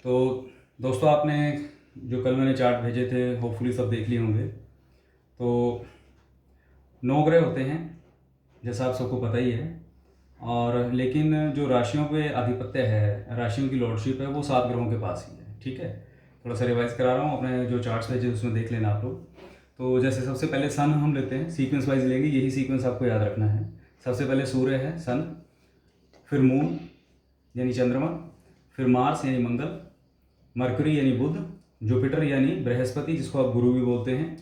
तो दोस्तों, आपने जो कल मैंने चार्ट भेजे थे होपफुली सब देख लिए होंगे। तो 9 ग्रह होते हैं, जैसा आप सबको पता ही है। और लेकिन जो राशियों पे आधिपत्य है, राशियों की लॉर्डशिप है, वो 7 ग्रहों के पास ही है। ठीक है, थोड़ा सा रिवाइज करा रहा हूँ, अपने जो चार्ट्स भेजे उसमें देख लेना आप लोग। तो जैसे सबसे पहले सन हम लेते हैं, सीक्वेंस वाइज लेंगे, यही सीक्वेंस आपको याद रखना है। सबसे पहले सूर्य है, सन, फिर मून यानी चंद्रमा, फिर मार्स यानी मंगल, मरकरी यानी बुध, जुपिटर यानी बृहस्पति जिसको आप गुरु भी बोलते हैं,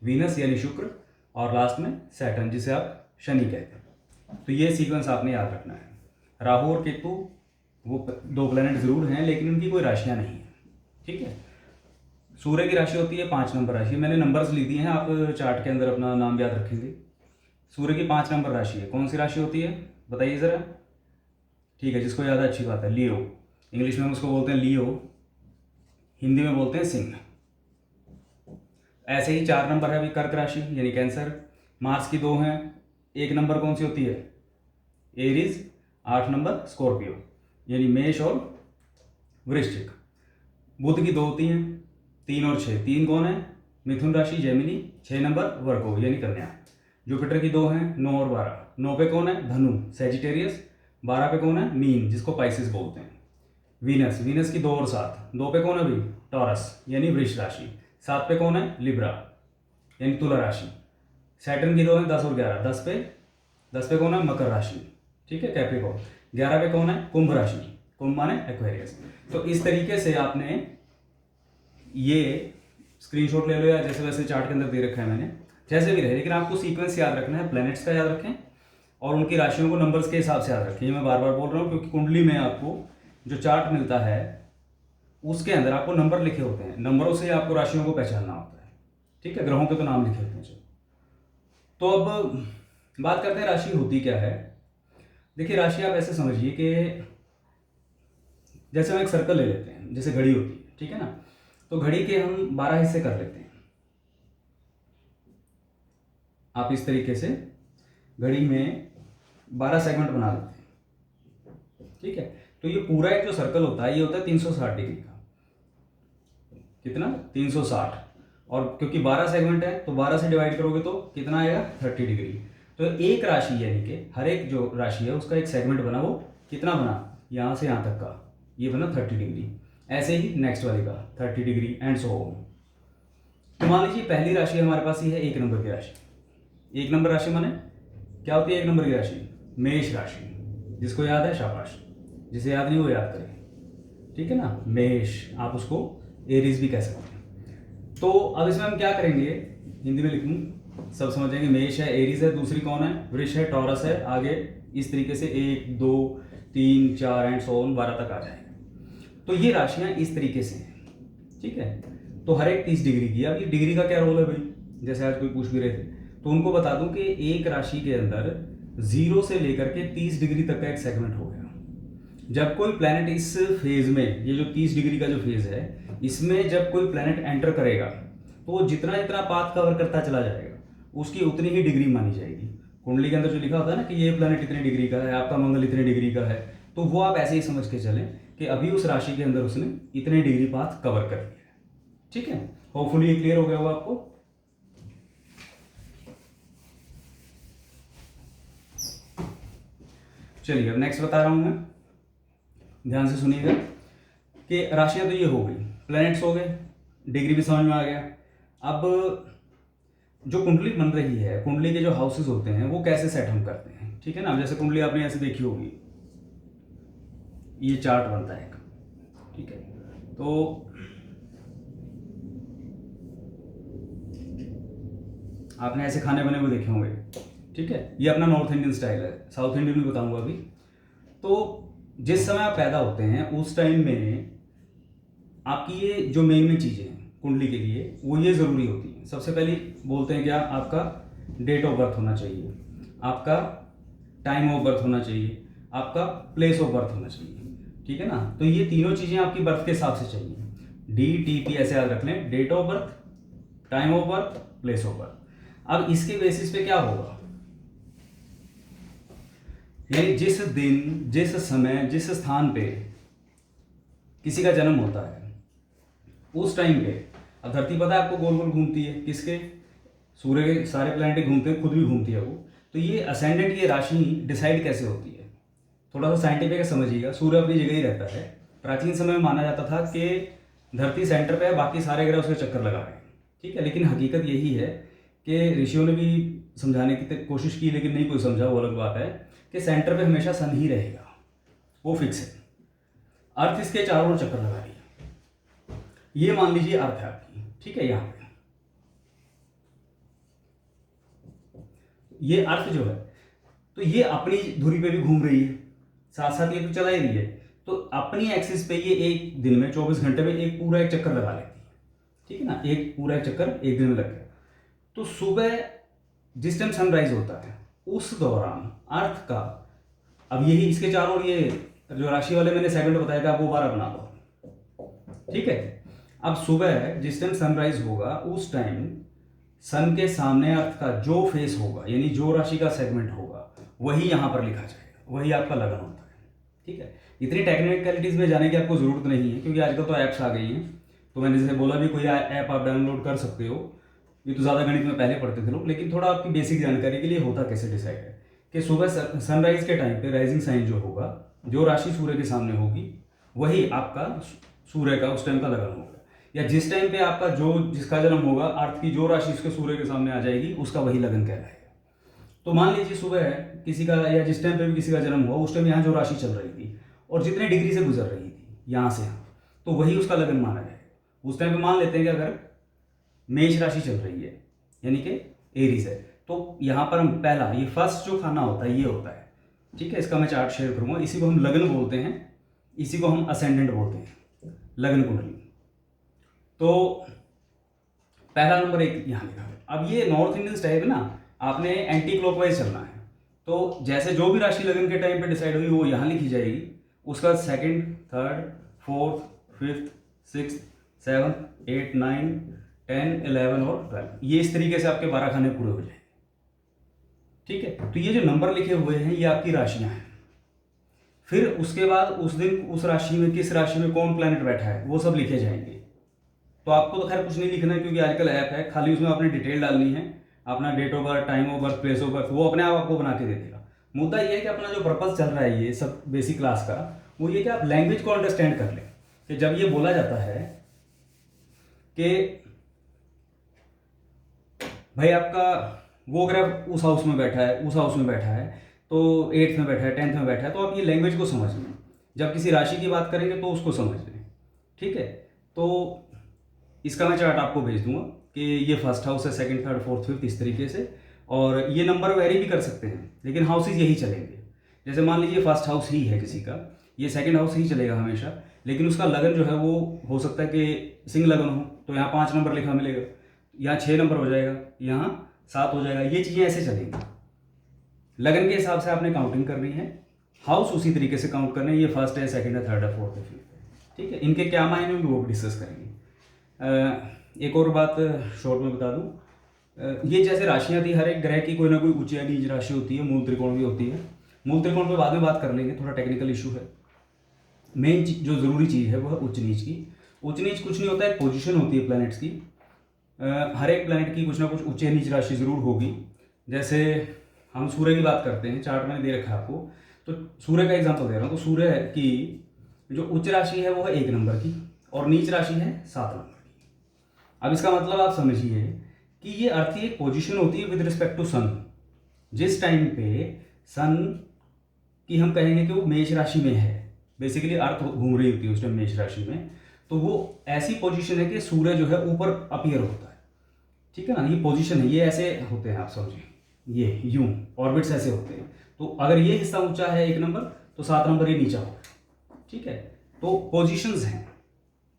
वीनस यानी शुक्र, और लास्ट में सैटर्न जिसे आप शनि कहते हैं। तो ये सीक्वेंस आपने याद रखना है। राहु और केतु वो 2 प्लैनेट ज़रूर हैं, लेकिन उनकी कोई राशियाँ नहीं हैं। ठीक है, सूर्य की राशि होती है 5 नंबर राशि। मैंने नंबर्स लिख दिए हैं, आप चार्ट के अंदर अपना नाम याद रखेंगे। सूर्य की 5 नंबर राशि है, कौन सी राशि होती है बताइए ज़रा। ठीक है, जिसको याद है अच्छी बात है, लियो। इंग्लिश में हम उसको बोलते हैं लियो, हिंदी में बोलते हैं सिंह। ऐसे ही 4 नंबर है अभी कर्क राशि यानी कैंसर। मार्स की 2 हैं, 1 नंबर कौन सी होती है, एरीज, 8 नंबर स्कॉर्पियो यानी मेष और वृश्चिक। बुध की 2 होती हैं, 3 और 6। 3 कौन है, मिथुन राशि जेमिनी, 6 नंबर वर्गो यानी कन्या। जुपिटर की 2 हैं, 9 और 12। 9 पे कौन है, धनु सेजिटेरियस। 12 पे कौन है, मीन जिसको पाइसिस बोलते हैं। वीनस, वीनस की 2 और 7। 2 पे कौन है भाई, टॉरस यानी वृष राशि। 7 पे कौन है, लिब्रा यानी तुला राशि। सैटर्न की 2 है, 10 और 11। 10 पे कौन है, मकर राशि। ठीक है, कैप्रिकॉर्न। 11 पे कौन है, कुंभ राशि, कुंभ माने एक्वेरियस। तो इस तरीके से आपने ये स्क्रीनशॉट ले लो, या जैसे वैसे चार्ट के अंदर दे रखा है मैंने, जैसे भी रहे, लेकिन आपको सीक्वेंस याद रखना है, प्लैनेट्स का याद रखें और उनकी राशियों को नंबर्स के हिसाब से याद रखें। ये मैं बार बार बोल रहा हूँ क्योंकि कुंडली में आपको जो चार्ट मिलता है उसके अंदर आपको नंबर लिखे होते हैं, नंबरों से आपको राशियों को पहचानना होता है। ठीक है, ग्रहों के तो नाम लिखे होते हैं। तो अब बात करते हैं राशि होती क्या है। देखिए, राशि आप ऐसे समझिए कि जैसे हम एक सर्कल ले लेते हैं, जैसे घड़ी होती है, ठीक है ना। तो घड़ी के हम 12 हिस्से कर लेते हैं। आप इस तरीके से घड़ी में 12 सेगमेंट बना लेते हैं। ठीक है, तो ये पूरा एक जो सर्कल होता है ये होता है 360 डिग्री का। कितना, 360। और क्योंकि 12 सेगमेंट है तो 12 से डिवाइड करोगे तो कितना आएगा, 30 डिग्री। तो एक राशि यानी कि हर एक जो राशि है उसका एक सेगमेंट बना, वो कितना बना, यहाँ से यहाँ तक का, ये बना 30 डिग्री। ऐसे ही नेक्स्ट वाले का 30 डिग्री एंड सो ऑन। तो मान लीजिए पहली राशि हमारे पास ये है 1 नंबर की राशि। 1 नंबर राशि माने क्या होती है, 1 नंबर की राशि, मेष राशि। जिसको याद है शाबाश, जिसे याद नहीं वो याद करें। ठीक है ना, मेष, आप उसको एरीज भी कह सकते हैं। तो अब इसमें हम क्या करेंगे, हिंदी में लिखूं सब समझ जाएंगे। मेष है, एरीज है, दूसरी कौन है, वृष है, टॉरस है, आगे इस तरीके से 1 2 3 4 एंड सो ऑन 12 तक आ जाएंगे। तो ये राशियां इस तरीके से हैं। ठीक है, तो हर एक 30 डिग्री की। अब ये डिग्री का क्या रोल है भाई, जैसे आज कोई पूछ भी रहे थे, तो उनको बता दूं कि एक राशि के अंदर 0 से लेकर के 30 डिग्री तक का एक सेगमेंट हो गया। जब कोई प्लैनेट इस फेज में, ये जो 30 डिग्री का जो फेज है, इसमें जब कोई प्लैनेट एंटर करेगा तो वो जितना जितना पाथ कवर करता चला जाएगा उसकी उतनी ही डिग्री मानी जाएगी। कुंडली के अंदर जो लिखा होता है ना कि ये प्लैनेट इतनी डिग्री का है, आपका मंगल इतनी डिग्री का है, तो वो आप ऐसे ही समझ के चलें कि अभी उस राशि के अंदर उसने इतने डिग्री पाथ कवर कर लिया है। ठीक है, होपफुली ये क्लियर हो गया होगा आपको। चलिए अब नेक्स्ट बता रहा हूं मैं, ध्यान से सुनिएगा कि राशियां तो ये हो गई, प्लैनेट्स हो गए, डिग्री भी समझ में आ गया। अब जो कुंडली बन रही है, कुंडली के जो हाउसेस होते हैं वो कैसे सेट हम करते हैं। ठीक है ना, जैसे कुंडली आपने ऐसे देखी होगी, ये चार्ट बनता है एक। ठीक है, तो आपने ऐसे खाने बने हुए देखे होंगे। ठीक है, ये अपना नॉर्थ इंडियन स्टाइल है, साउथ इंडियन भी बताऊंगा अभी। तो जिस समय आप पैदा होते हैं उस टाइम में आपकी ये जो मेन मेन चीज़ें हैं कुंडली के लिए, वो ये ज़रूरी होती हैं। सबसे पहले बोलते हैं क्या, आपका डेट ऑफ बर्थ होना चाहिए, आपका टाइम ऑफ बर्थ होना चाहिए, आपका प्लेस ऑफ बर्थ होना चाहिए। ठीक है ना, तो ये तीनों चीज़ें आपकी बर्थ के हिसाब से चाहिए। DTP ऐसे याद रख लें, date of birth, time of birth, place of birth. अब इसके बेसिस पे क्या होगा, यानी जिस दिन, जिस समय, जिस स्थान पे किसी का जन्म होता है, उस टाइम पे अब धरती पता है आपको गोल गोल घूमती है, किसके, सूर्य के सारे प्लैनेट घूमते हैं, खुद भी घूमती है वो। तो ये असेंडेंट, ये राशि डिसाइड कैसे होती है, थोड़ा सा साइंटिफिक समझिएगा। सूर्य अपनी जगह ही रहता है। प्राचीन समय में माना जाता था कि धरती सेंटर पे है, बाकी सारे ग्रह उसके चक्कर लगा रहे हैं, ठीक है। लेकिन हकीकत यही है कि ऋषियों ने भी समझाने की कोशिश की, लेकिन नहीं कोई समझा, वो अलग बात है, कि सेंटर पे हमेशा सन ही रहेगा, वो फिक्स है। अर्थ इसके चारों ओर चक्कर लगा रही है, ये मान लीजिए अर्थ है आपकी, ठीक है। यहाँ पे ये अर्थ जो है, तो ये अपनी धुरी पे भी घूम रही है, साथ साथ ये तो चला ही रही है। तो अपनी एक्सिस पे ये एक दिन में 24 घंटे में एक पूरा एक चक्कर लगा लेती है, ठीक है ना। एक पूरा एक चक्कर एक दिन में लग गया। तो सुबह जिस टाइम सनराइज होता है उस दौरान अर्थ का, अब यही इसके चारों ओर ये जो राशि वाले मैंने सेकंड बताया था, वो 12 बना दो, ठीक है। अब सुबह जिस टाइम सनराइज होगा उस टाइम सन के सामने अर्थ का जो फेस होगा, यानी जो राशि का सेगमेंट होगा, वही यहाँ पर लिखा जाएगा, वही आपका लगन होता है, ठीक है। इतनी टेक्निकलिटीज़ में जाने की आपको ज़रूरत नहीं है, क्योंकि आजकल तो ऐप्स आ गई हैं। तो मैंने जैसे बोला भी, कोई ऐप आप डाउनलोड कर सकते हो। ये तो ज़्यादा गणित में पहले पढ़ते थे लोग, लेकिन थोड़ा आपकी बेसिक जानकारी के लिए होता कैसे डिसाइड है कि सुबह सनराइज के टाइम पे राइजिंग साइन जो होगा, जो राशि सूर्य के सामने होगी, वही आपका सूर्य का उस टाइम का लगन होगा। या जिस टाइम पे आपका जो जिसका जन्म होगा, अर्थ की जो राशि उसके सूर्य के सामने आ जाएगी, उसका वही लगन कहलाएगा। तो मान लीजिए सुबह किसी का, या जिस टाइम पे भी किसी का जन्म हुआ, उस टाइम यहाँ जो राशि चल रही थी और जितने डिग्री से गुजर रही थी यहाँ से यहाँ, तो वही उसका लगन माना जाएगा। उस टाइम पे मान लेते हैं कि अगर मेष राशि चल रही है, यानी कि एरीज है, तो यहाँ पर हम पहला, ये फर्स्ट जो खाना होता है ये होता है, ठीक है। इसका मैं चार्ट शेयर करूँगा। इसी को हम लगन बोलते हैं, इसी को हम असेंडेंट बोलते हैं, लगन कुंडली। तो पहला नंबर एक यहाँ लिखा है। अब ये नॉर्थ इंडियन स्टाइल है ना, आपने एंटी क्लॉकवाइज चलना है। तो जैसे जो भी राशि लगन के टाइम पे डिसाइड हुई वो यहाँ लिखी जाएगी, उसका second, third, fourth, fifth, six, 7, 8, 9, 10, 11 और 12, ये इस तरीके से आपके 12 खाने पूरे हो जाएंगे, ठीक है। तो ये जो नंबर लिखे हुए हैं ये आपकी राशियां हैं। फिर उसके बाद उस दिन उस राशि में, किस राशि में कौन प्लैनेट बैठा है, वो सब लिखे जाएंगे। तो आपको तो खैर कुछ नहीं लिखना है, क्योंकि आजकल ऐप है, खाली उसमें अपनी डिटेल डालनी है, अपना date of birth, time of birth, place of birth, वो अपने आप आपको बना के दे देगा। मुद्दा ये है कि अपना जो पर्पज चल रहा है ये सब बेसिक क्लास का, वो ये कि आप लैंग्वेज को अंडरस्टैंड कर लें। कि जब ये बोला जाता है कि भाई आपका वो ग्रह उस हाउस में बैठा है, उस हाउस में बैठा है, तो 8th में बैठा है, 10th में बैठा है, तो आप ये लैंग्वेज को समझ लें। जब किसी राशि की बात करेंगे तो उसको समझ लें, ठीक है। तो इसका मैं चार्ट आपको भेज दूंगा कि ये फर्स्ट हाउस है, सेकंड, थर्ड, फोर्थ, फिफ्थ, इस तरीके से। और ये नंबर वेरी भी कर सकते हैं, लेकिन हाउसेज यही चलेंगे। जैसे मान लीजिए फर्स्ट हाउस ही है किसी का, ये सेकंड हाउस ही चलेगा हमेशा, लेकिन उसका लगन जो है वो हो सकता है कि सिंह लगन हो, तो यहाँ 5 नंबर लिखा मिलेगा, यहाँ 6 नंबर हो जाएगा, यहाँ 7 हो जाएगा। ये चीज़ें ऐसे चलेंगी। लगन के हिसाब से आपने काउंटिंग करनी है, हाउस उसी तरीके से काउंट करने हैं। ये फर्स्ट है, सेकंड है, थर्ड है, फोर्थ है, फिफ्थ है, ठीक है। इनके क्या मायने होंगे वो डिस्कस करेंगे। एक और बात शॉर्ट में बता दूं, ये जैसे राशियां थी, हर एक ग्रह की कोई ना कोई उच्च या नीच राशि होती है, मूल त्रिकोण भी होती है। मूल त्रिकोण पे बाद में बात कर लेंगे, थोड़ा टेक्निकल इशू है। मेन जो ज़रूरी चीज़ है वो है उच्च नीच की। उच्च नीच कुछ नहीं होता है, पोजीशन होती है प्लैनेट्स की। हर एक प्लैनेट की कुछ ना कुछ उच्च नीच राशि ज़रूर होगी। जैसे हम सूर्य की बात करते हैं, चार्ट मैंने दे रखा है आपको, तो सूर्य का एग्जाम्पल दे रहा हूँ। तो सूर्य की जो उच्च राशि है वो है 1 नंबर की, और नीच राशि है 7 नंबर की। अब इसका मतलब आप समझिए कि ये अर्थ की एक पोजीशन होती है विद रिस्पेक्ट टू सन। जिस टाइम पे सन की हम कहेंगे कि वो मेष राशि में है, बेसिकली अर्थ घूम रही होती है उस टाइम मेष राशि में, तो वो ऐसी पोजीशन है कि सूर्य जो है ऊपर अपीयर होता है, ठीक है ना। ये पोजीशन है, ये ऐसे होते हैं, आप समझिए, ये यूं ऑर्बिट्स ऐसे होते हैं। तो अगर ये हिस्सा ऊंचा है 1 नंबर, तो 7 नंबर ये नीचा होगा, ठीक है। तो पोजीशंस हैं,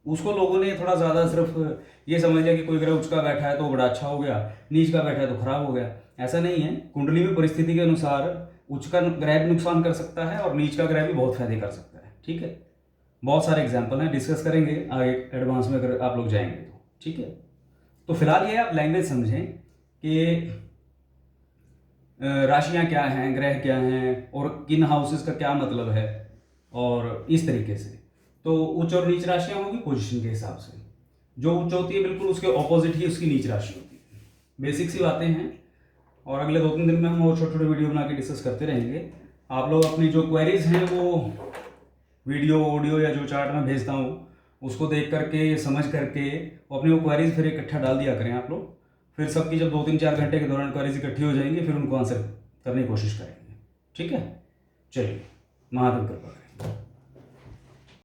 उसको लोगों ने थोड़ा ज़्यादा सिर्फ ये समझ लिया कि कोई ग्रह उच्च का बैठा है तो बड़ा अच्छा हो गया, नीच का बैठा है तो खराब हो गया। ऐसा नहीं है। कुंडली में परिस्थिति के अनुसार उच्च का ग्रह भी नुकसान कर सकता है और नीच का ग्रह भी बहुत फायदे कर सकता है, ठीक है। बहुत सारे एग्जाम्पल हैं, डिस्कस करेंगे आगे एडवांस में अगर आप लोग जाएंगे तो, ठीक है। तो फिलहाल ये आप लैंग्वेज समझें कि राशियां क्या हैं, ग्रह क्या हैं, और किन हाउसेस का क्या मतलब है, और इस तरीके से। तो उच्च और नीच राशियाँ होंगी पोजीशन के हिसाब से। जो उच्च होती है बिल्कुल उसके ऑपोजिट ही उसकी नीच राशि होती है। बेसिक सी बातें हैं, और अगले 2-3 दिन में हम और छोटे छोटे वीडियो बना के डिस्कस करते रहेंगे। आप लोग अपनी जो क्वेरीज हैं वो वीडियो ऑडियो या जो चार्ट में भेजता हूँ उसको देख करके समझ करके अपनी वो क्वेरीज फिर इकट्ठा डाल दिया करें आप लोग। फिर सबकी जब 2-3-4 घंटे के दौरान क्वेरीज इकट्ठी हो जाएंगी फिर उनको आंसर करने की कोशिश करेंगे। ठीक है, चलिए, महादेव कृपा करें।